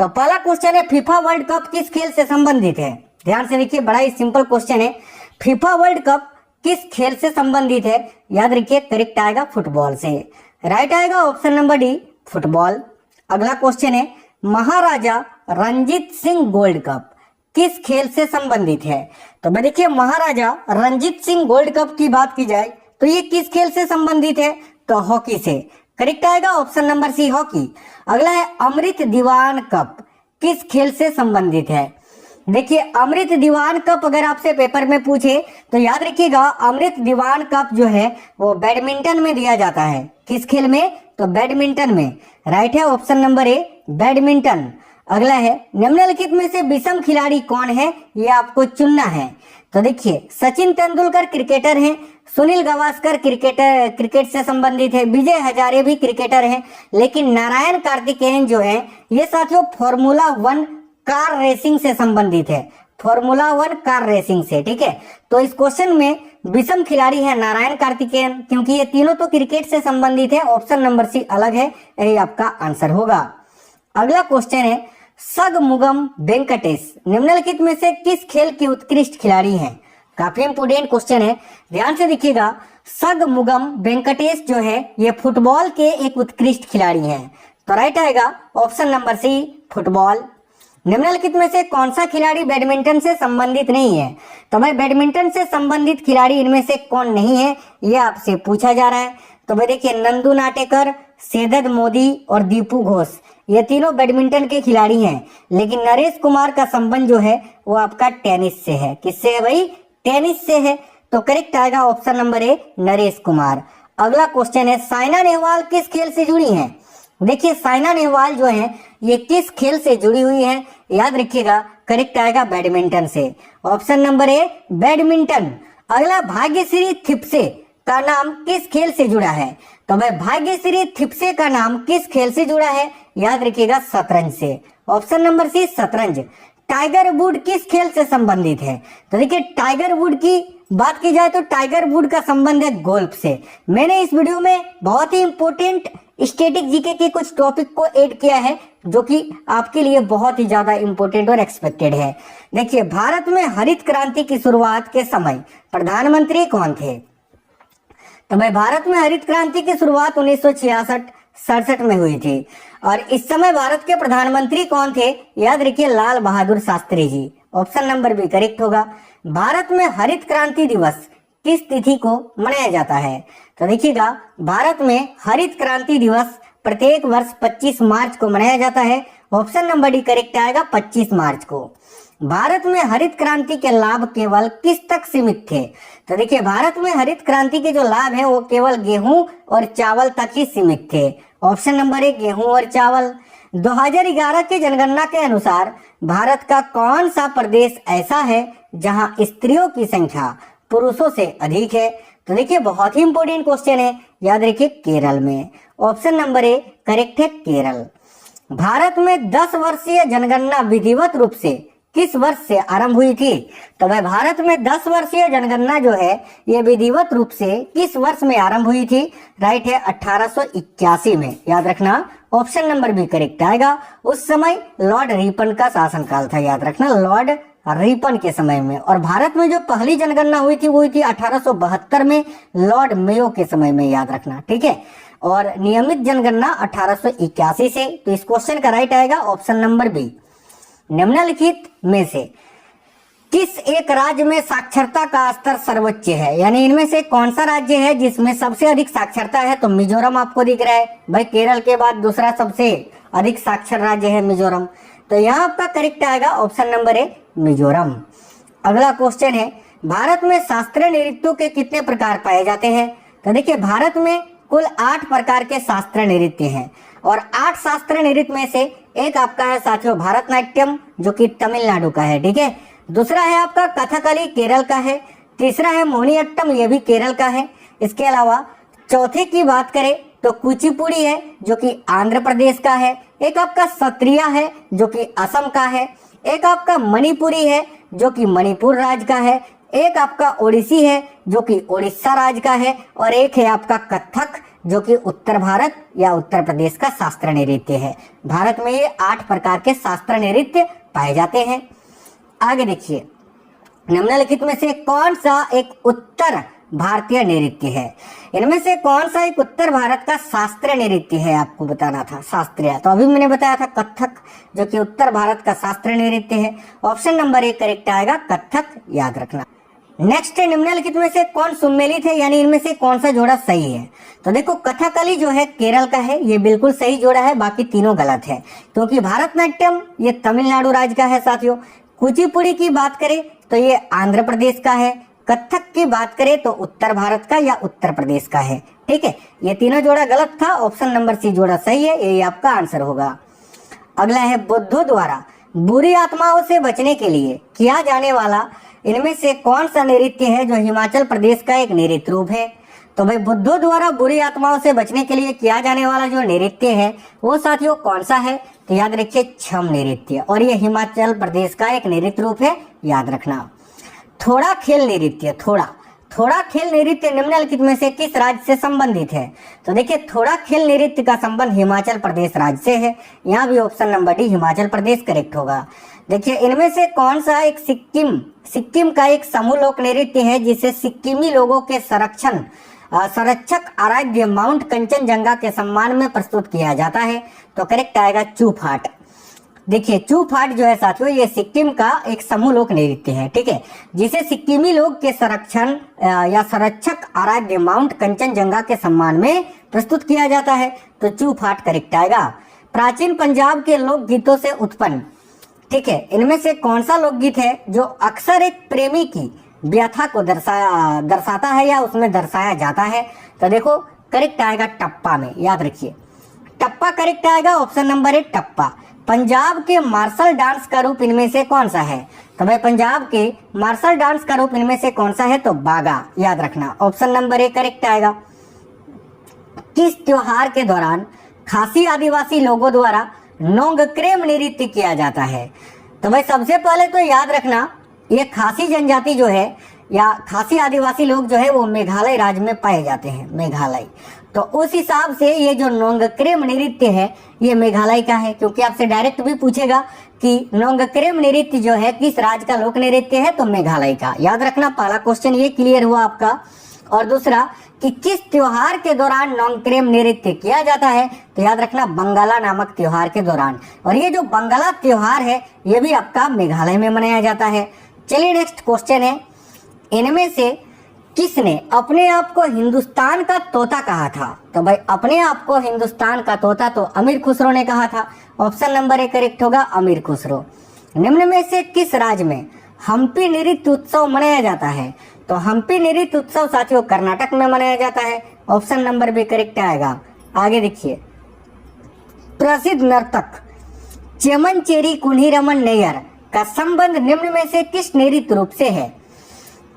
तो पहला क्वेश्चन है फीफा वर्ल्ड कप किस खेल से संबंधित है। ध्यान से देखिए, बड़ा ही सिंपल क्वेश्चन है। फीफा वर्ल्ड कप किस खेल से संबंधित है? याद रखिए, करेक्ट आएगा फुटबॉल से। राइट आएगा ऑप्शन नंबर डी, फुटबॉल। अगला क्वेश्चन है महाराजा रंजीत सिंह गोल्ड कप किस खेल से संबंधित है? तो भाई देखिए, महाराजा रंजीत सिंह गोल्ड कप की बात की जाए तो ये किस खेल से संबंधित है? तो हॉकी से। करेक्ट आएगा ऑप्शन नंबर सी, हॉकी। अगला है अमृत दीवान कप किस खेल से संबंधित है? देखिए, अमृत दीवान कप अगर आपसे पेपर में पूछे तो याद रखिएगा, अमृत दीवान कप जो है वो बैडमिंटन में दिया जाता है। किस खेल में? तो बैडमिंटन में। राइट है ऑप्शन नंबर ए, बैडमिंटन। अगला है निम्नलिखित में से विषम खिलाड़ी कौन है? ये आपको चुनना है। तो देखिए, सचिन तेंदुलकर क्रिकेटर हैं, सुनील गावस्कर क्रिकेट से संबंधित है, विजय हजारे भी क्रिकेटर हैं, लेकिन नारायण कार्तिकेयन जो है ये साथियों फॉर्मूला 1 कार रेसिंग से संबंधित है। फॉर्मूला 1 कार रेसिंग से। ठीक है, तो इस क्वेश्चन में विषम खिलाड़ी है नारायण कार्तिकेयन, क्योंकि ये तीनों तो क्रिकेट से संबंधित है। ऑप्शन नंबर सी अलग है, यही आपका आंसर होगा। अगला क्वेश्चन है सगमुगम वेंकटेश निम्नलिखित में से किस खेल के उत्कृष्ट खिलाड़ी हैं? काफी इंपोर्टेंट क्वेश्चन है, ध्यान से देखिएगा। सगमुगम वेंकटेश जो है ये फुटबॉल के एक उत्कृष्ट खिलाड़ी हैं। तो राइट आएगा ऑप्शन नंबर सी, फुटबॉल। निम्नलिखित में से कौन सा खिलाड़ी बैडमिंटन से संबंधित नहीं है? तो भाई बैडमिंटन से संबंधित खिलाड़ी इनमें से कौन नहीं है, ये आपसे पूछा जा रहा है। तो भाई देखिए, नंदू नाटेकर, सेदत मोदी और दीपू घोष ये तीनों बैडमिंटन के खिलाड़ी हैं, लेकिन नरेश कुमार का संबंध जो है वो आपका टेनिस से है। किससे है भाई? टेनिस से है। तो करेक्ट आएगा option number A, Naresh Kumar. अगला क्वेश्चन है साइना नेहवाल किस खेल से जुड़ी हैं? देखिए, साइना नेहवाल जो है ये किस खेल से जुड़ी हुई है? याद रखिएगा, करेक्ट आएगा बैडमिंटन से। Option number A, badminton. अगला भाग्यश्री थिप्से का नाम किस खेल से जुड़ा है? तो भाई भाग्यश्री थिप्से का नाम किस खेल से जुड़ा है? याद रखिएगा, शतरंज से। ऑप्शन नंबर सी, शतरंज। टाइगर वुड किस खेल से संबंधित है? तो देखिए, टाइगर वुड की बात की जाए तो टाइगर वुड का संबंध है गोल्फ से। मैंने इस वीडियो में बहुत ही इंपोर्टेंट स्टैटिक जीके के कुछ टॉपिक को ऐड किया है जो कि आपके लिए बहुत ही ज्यादा इंपॉर्टेंट और एक्सपेक्टेड है। देखिए, भारत में हरित क्रांति की शुरुआत के समय प्रधानमंत्री कौन थे? तो भाई भारत में हरित क्रांति की शुरुआत 1966-67 में हुई थी और इस समय भारत के प्रधानमंत्री कौन थे? याद रखिए, Lal Bahadur Shastri ji. Option number B correct होगा। भारत में हरित क्रांति दिवस किस तिथि को मनाया जाता है? तो देखिएगा, भारत में हरित क्रांति दिवस प्रत्येक वर्ष 25 मार्च को मनाया जाता है। ऑप्शन नंबर डी करेक्ट आएगा, 25 मार्च को। भारत में हरित क्रांति के लाभ केवल किस तक सीमित थे? तो देखिए, भारत में हरित क्रांति के जो लाभ हैं वो केवल गेहूं और चावल तक ही सीमित थे। ऑप्शन नंबर ए, गेहूं और चावल। 2011 के जनगणना के अनुसार भारत का कौन सा प्रदेश ऐसा है जहां स्त्रियों की संख्या पुरुषों से अधिक है? तो देखिए, बहुत ही इंपॉर्टेंट क्वेश्चन है, याद रखिए, केरल में। ऑप्शन नंबर ए करेक्ट है, केरल। भारत में 10 वर्षीय जनगणना विधिवत रूप से किस वर्ष से आरंभ हुई थी? तो भाई भारत में 10 वर्षीय जनगणना जो है ये विधिवत रूप से किस वर्ष में आरंभ हुई थी? राइट है, 1881 में। याद रखना, ऑप्शन नंबर बी करेक्ट आएगा। उस समय लॉर्ड रिपन का शासनकाल था। याद रखना, लॉर्ड रिपन के समय में। और भारत में जो पहली जनगणना हुई थी वो हुई थी 1872 में, लॉर्ड मेयो के समय में। याद रखना, ठीक है। और नियमित जनगणना 1881 से। तो इस क्वेश्चन का राइट आएगा ऑप्शन नंबर बी। निम्नलिखित में से किस एक राज्य में साक्षरता का स्तर सर्वोच्च है? यानी इनमें से कौन सा राज्य है जिसमें सबसे अधिक साक्षरता है? तो मिजोरम आपको दिख रहा है भाई, केरल के बाद दूसरा सबसे अधिक साक्षर राज्य है मिजोरम। तो यहाँ आपका करेक्ट आएगा ऑप्शन नंबर ए, मिजोरम। अगला क्वेश्चन है भारत में शास्त्रीय नृत्यों के कितने प्रकार पाए जाते हैं? तो देखिए, भारत में कुल 8 प्रकार के शास्त्रीय नृत्य हैं और 8 शास्त्रीय नृत्य में से एक आपका है साथियों भारतनाट्यम, जो कि तमिलनाडु का है। ठीक है, दूसरा है आपका कथकली, केरल का है। तीसरा है मोहिनीअट्टम, ये भी केरल का है। इसके अलावा चौथे की बात करें तो कुचिपुड़ी है, जो कि आंध्र प्रदेश का है। एक आपका सत्रिया है, जो कि असम का है। एक आपका मणिपुरी है, जो कि मणिपुर राज्य का है। एक आपका ओडिसी है, जो कि ओडिशा राज्य का है। और एक है आपका कथक, जो कि उत्तर भारत या उत्तर प्रदेश का शास्त्रीय नृत्य है। भारत में ये 8 प्रकार के शास्त्रीय नृत्य पाए जाते हैं। आगे देखिए, निम्नलिखित में से कौन सा एक उत्तर भारतीय नृत्य है? इनमें से कौन सा एक उत्तर भारत का शास्त्रीय नृत्य है, आपको बताना था। शास्त्रीय तो अभी मैंने बताया था कथक, जो कि उत्तर भारत का शास्त्रीय नृत्य है। ऑप्शन नंबर 1 करेक्ट आएगा, कथक, याद रखना। नेक्स्ट, निम्नलिखित में से कौन सुमेलित है, यानी इनमें से कौन सा जोड़ा सही है? तो देखो, कथकली जो है केरल का है, ये बिल्कुल सही जोड़ा है, बाकी तीनों गलत है, क्योंकि भारतनाट्यम ये तमिलनाडु राज्य का है साथियों। कुचिपुड़ी की बात करें तो ये आंध्र प्रदेश का है। कथक की बात करें तो उत्तर भारत का या उत्तर प्रदेश का है। ठीक है, ये तीनों जोड़ा गलत था, ऑप्शन नंबर सी जोड़ा सही है, यही आपका आंसर होगा। अगला है, बुद्धों द्वारा बुरी आत्माओं से बचने के लिए किया जाने वाला इनमें से कौन सा नृत्य है जो हिमाचल प्रदेश का एक नृत्य रूप है? तो भाई, बुद्धों द्वारा बुरी आत्माओं से बचने के लिए किया जाने वाला जो नृत्य है वो साथियों कौन सा है? तो याद रखिए, छम नृत्य, और ये हिमाचल प्रदेश का एक नृत्य रूप है, याद रखना। थोड़ा खेल नृत्य, थोड़ा खेल नृत्य निम्नलिखित में से किस राज्य से संबंधित है? तो देखिए, थोड़ा खेल नृत्य का संबंध हिमाचल प्रदेश राज्य से है। यहाँ भी option number D Himachal Pradesh correct होगा। देखिए, इनमें से कौन सा एक सिक्किम का एक समूह लोक नृत्य है जिसे सिक्किमी लोगों के संरक्षक आराध्य माउंट कंचनजंगा के सम्मान में प्रस्तुत किया जाता है? तो करेक्ट आएगा चूफाट। देखिए, चूफाट जो है साथियों, ये सिक्किम का एक समूह लोक नृत्य है। ठीक है, जिसे सिक्किमी लोग के संरक्षक आराध्य माउंट कंचनजंगा के सम्मान में प्रस्तुत किया जाता है। तो चूफाट करेक्ट आएगा। प्राचीन पंजाब के लोक गीतों से उत्पन्न, ठीक है, इनमें से कौन सा लोकगीत है जो अक्सर एक प्रेमी की व्यथा को दर्शाता है या उसमें दर्शाया जाता है? तो देखो, करेक्ट आएगा टप्पा में, याद रखिए, टप्पा करेक्ट आएगा, ऑप्शन नंबर 1 टप्पा। पंजाब के मार्शल डांस का रूप इनमें से कौन सा है? तो भाई, पंजाब के मार्शल डांस का रूप इनमें से कौन सा है? तो बागा, याद रखना, ऑप्शन नंबर 1 करेक्ट आएगा। किस त्योहार के दौरान खासी आदिवासी लोगों द्वारा नोंगक्रेम नृत्य किया जाता है? तो भाई, सबसे पहले तो याद रखना, ये खासी जनजाति जो है या खासी आदिवासी लोग जो है वो मेघालय राज्य में पाए जाते हैं, मेघालय। तो उस हिसाब से ये जो नोंगक्रेम नृत्य है ये मेघालय का है, क्योंकि आपसे डायरेक्ट भी पूछेगा कि नोंगक्रेम नृत्य जो है किस राज्य का लोक नृत्य है? तो मेघालय का, याद रखना। पहला क्वेश्चन ये क्लियर हुआ आपका। और दूसरा कि किस त्योहार के दौरान नोंगक्रेम नृत्य किया जाता है? तो याद रखना, बंगाला नामक त्योहार के दौरान। और ये जो बंगाला त्योहार है ये भी आपका मेघालय में मनाया जाता है। चलिए, नेक्स्ट क्वेश्चन है, इनमें से किसने अपने आप को हिंदुस्तान का तोता कहा था? तो भाई, अपने आप को हिंदुस्तान का तोता तो अमीर खुसरो ने कहा था। ऑप्शन नंबर 1 करेक्ट होगा, अमीर खुसरो। निम्न में से किस राज्य में हम्पी नृत्य उत्सव मनाया जाता है? तो हम्पी नृत्य उत्सव साथियों कर्नाटक में मनाया जाता है। ऑप्शन नंबर बी करेक्ट आएगा। आगे देखिए, प्रसिद्ध नर्तक चेमनचेरी कुन्हीरमन नैयर का संबंध निम्न में से किस नृत्य रूप से है?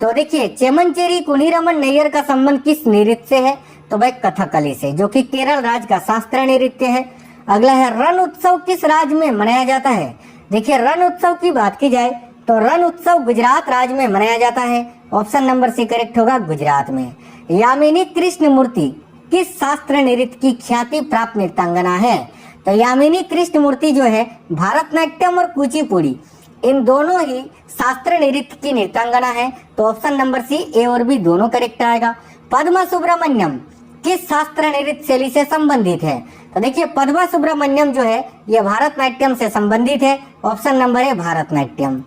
तो देखिए, चेमनचेरी कुन्हीरमन नैयर का संबंध किस नृत्य से है? तो भाई, कथकली से, जो कि केरल राज्य का शास्त्रीय नृत्य है। अगला है, रण उत्सव किस राज्य में मनाया जाता है? देखिए, रण उत्सव की बात की जाए तो रण उत्सव गुजरात राज्य में मनाया जाता है। ऑप्शन नंबर सी करेक्ट होगा, गुजरात में। यामिनी कृष्ण मूर्ति किस शास्त्रीय नृत्य की ख्याति प्राप्त नृत्यांगना है? तो यामिनी कृष्ण मूर्ति जो है भारतनाट्यम और कुचिपुड़ी इन दोनों ही शास्त्रीय नृत्य की नृत्यांगना है। तो ऑप्शन नंबर सी ए और बी दोनों करेक्ट आएगा। पद्मा सुब्रमण्यम किस शास्त्रीय नृत्य शैली से संबंधित है? तो देखिए, पद्मा सुब्रमण्यम जो है ये भारतनाट्यम से संबंधित है। ऑप्शन नंबर है भारतनाट्यम।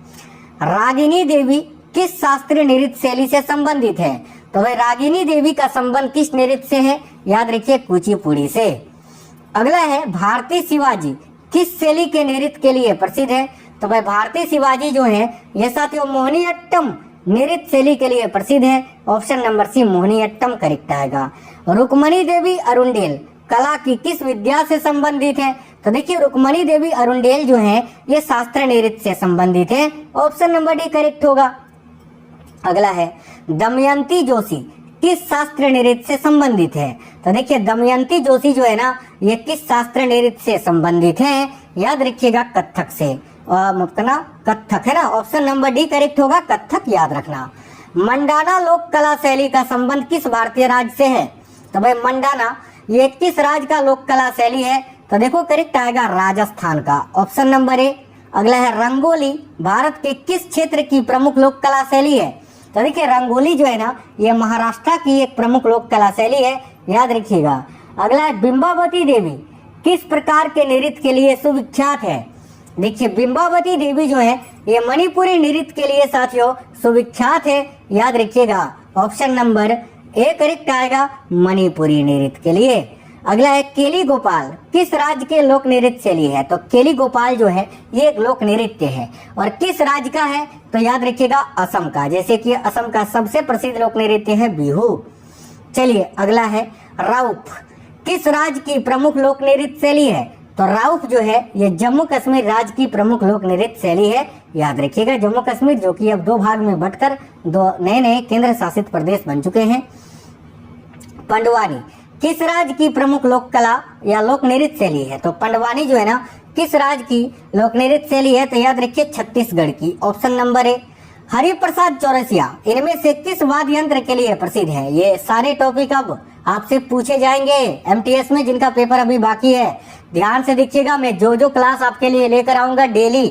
रागिनी देवी किस शास्त्रीय नृत्य शैली से संबंधित है? तो भाई, रागिनी देवी का संबंध किस नृत्य से है? याद रखिए, कुचिपुड़ी से। अगला है, भारतीय शिवाजी किस शैली के नृत्य के लिए प्रसिद्ध है? तो भाई, भारतीय शिवाजी जो है ये साथियों मोहिनीअट्टम नृत्य शैली के लिए प्रसिद्ध है। Option number C Mohiniyattam correct आएगा। रुक्मणी देवी अरुंडेल कला की किस विद्या से संबंधित है? तो देखिए, रुक्मणी देवी अरुंडेल जो है ये शास्त्रीय नृत्य से संबंधित है। ऑप्शन नंबर डी करेक्ट होगा। अगला है, दमयंती जोशी किस शास्त्रीय नृत्य से संबंधित है? तो देखिए, दमयंती जोशी जो है ना ये किस शास्त्रीय नृत्य से संबंधित है? याद रखिएगा, कथक से। कथक है ना, ऑप्शन नंबर डी करेक्ट होगा, कथक, याद रखना। मंडाना लोक कला शैली का संबंध किस भारतीय राज्य से है? तो भाई, मंडाना ये किस राज्य का लोक कला शैली है? तो देखो करेक्ट आएगा राजस्थान का, ऑप्शन नंबर ए। अगला है रंगोली भारत के किस क्षेत्र की प्रमुख लोक कला शैली है? तो देखिए रंगोली जो है ना ये महाराष्ट्र की एक प्रमुख लोक कला शैली है, याद रखिएगा। अगला है बिंबावती देवी किस प्रकार के नृत्य के लिए सुविख्यात है? देखिए बिंबावती देवी जो है ये मणिपुरी नृत्य के लिए साथियों सुविख्यात है, याद रखिएगा। ऑप्शन नंबर ए करेक्ट आएगा मणिपुरी नृत्य के लिए। अगला है केली गोपाल किस राज्य के लोक नृत्य शैली है? तो केली गोपाल जो है ये एक लोक नृत्य है और किस राज्य का है? तो याद रखिएगा असम का, जैसे कि असम का सबसे प्रसिद्ध लोक नृत्य है बिहू। चलिए अगला है राउफ किस राज्य की प्रमुख लोक नृत्य शैली है? तो राउफ जो है ये जम्मू कश्मीर राज्य की प्रमुख लोक नृत्य शैली है, याद रखिएगा। जम्मू कश्मीर जो कि अब 2 भाग में बंटकर 2 नए केंद्र शासित प्रदेश बन चुके हैं। पंडवानी किस राज्य की प्रमुख लोक कला या लोक नृत्य शैली है? तो पंडवानी जो है ना किस राज्य की लोक नृत्य शैली है? तो याद रखिए छत्तीसगढ़ की, option number A. Hariprasad Chaurasia इनमें से किस वाद्य यंत्र के लिए प्रसिद्ध है? ये सारे टॉपिक अब आपसे पूछे जाएंगे एमटीएस में, जिनका पेपर अभी बाकी है। ध्यान से देखिएगा, मैं जो क्लास आपके लिए लेकर आऊंगा डेली।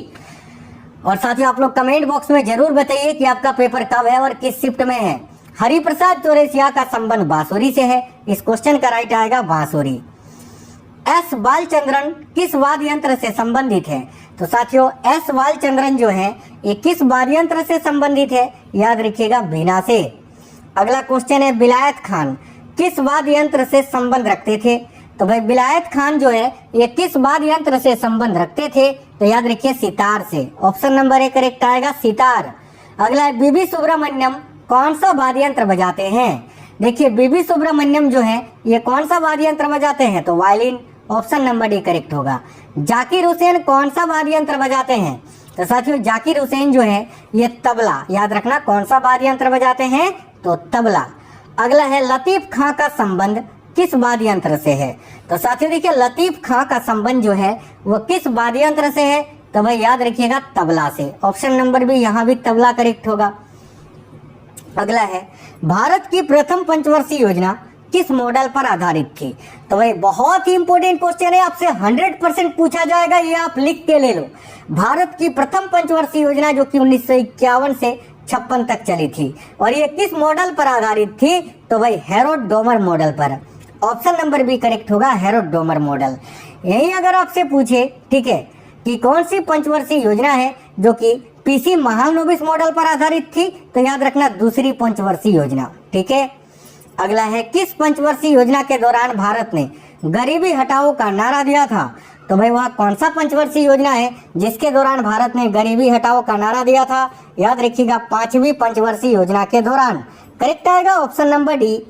और साथियों आप लोग कमेंट बॉक्स में जरूर बताइए कि आपका पेपर कब है और किस शिफ्ट में है। हरिप्रसाद चौरसिया का संबंध बांसुरी से है, इस क्वेश्चन का राइट आएगा बांसुरी। एस बालचंद्रन किस वाद्य यंत्र से संबंधित है? तो साथियों एस बालचंद्रन जो है ये किस वाद्य यंत्र से संबंधित है? याद रखिएगा बीना से। अगला क्वेश्चन है बिलायत खान किस वाद्य यंत्र से संबंध रखते थे? तो भाई बिलायत खान जो है ये किस वाद्य यंत्र से संबंध रखते थे? तो याद रखिए सितार से, ऑप्शन नंबर ए करेक्ट आएगा सितार। अगला है बीबी सुब्रमण्यम कौन सा वाद्य यंत्र बजाते हैं? देखिए बीबी सुब्रमण्यम जो है ये कौन सा वाद्य यंत्र बजाते हैं? तो violin, option number D correct होगा। जाकिर हुसैन कौन सा वाद्य यंत्र बजाते हैं? तो साथियों जाकिर हुसैन जो है ये तबला, याद रखना कौन सा वाद्य यंत्र बजाते हैं? तो तबला। अगला है लतीफ खां का संबंध किस वाद्य यंत्र से है? तो साथियों देखिए लतीफ खां का संबंध जो है वो किस वाद्य यंत्र से है? तो भाई याद रखिएगा तबला से, ऑप्शन नंबर बी यहाँ भी तबला करेक्ट होगा। अगला है भारत की प्रथम पंचवर्षीय योजना किस मॉडल पर आधारित थी? तो भाई बहुत ही इंपॉर्टेंट क्वेश्चन है, आपसे 100% पूछा जाएगा, ये आप लिख के ले लो। भारत की प्रथम पंचवर्षीय योजना जो कि 1951 से 56 तक चली थी और ये किस मॉडल पर आधारित थी? तो भाई हेरोड डोमर मॉडल पर, ऑप्शन नंबर बी करेक्ट होगा हेरोड डोमर मॉडल। यही अगर आपसे पूछे ठीक है कि कौन सी पंचवर्षीय योजना है जो कि पीसी महालनोबिस मॉडल पर आधारित थी? तो याद रखना दूसरी पंचवर्षीय योजना, ठीक है। अगला है किस पंचवर्षीय योजना के दौरान भारत ने गरीबी हटाओ का नारा दिया था? तो भाई वह कौन सा पंचवर्षीय योजना है जिसके दौरान भारत ने गरीबी हटाओ का नारा दिया था? याद रखिएगा 5वीं पंचवर्षीय योजना के दौरान, करेक्ट आएगा ऑप्शन नंबर डी।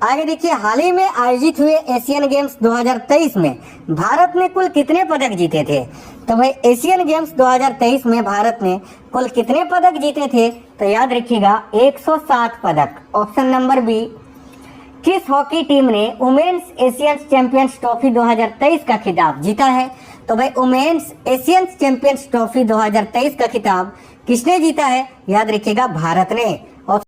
आगे देखिए हाल ही में आयोजित हुए एशियन गेम्स 2023 में भारत ने कुल कितने पदक जीते थे? तो भाई एशियन गेम्स 2023 में भारत ने कुल कितने पदक जीते थे? तो याद रखिएगा 107 पदक, ऑप्शन नंबर बी। किस हॉकी टीम ने वुमेन्स एशियन चैंपियंस ट्रॉफी 2023 का खिताब जीता है? तो भाई वुमेन्स एशियन चैंपियंस ट्रॉफी 2023 का खिताब किसने जीता है? याद रखिएगा भारत ने।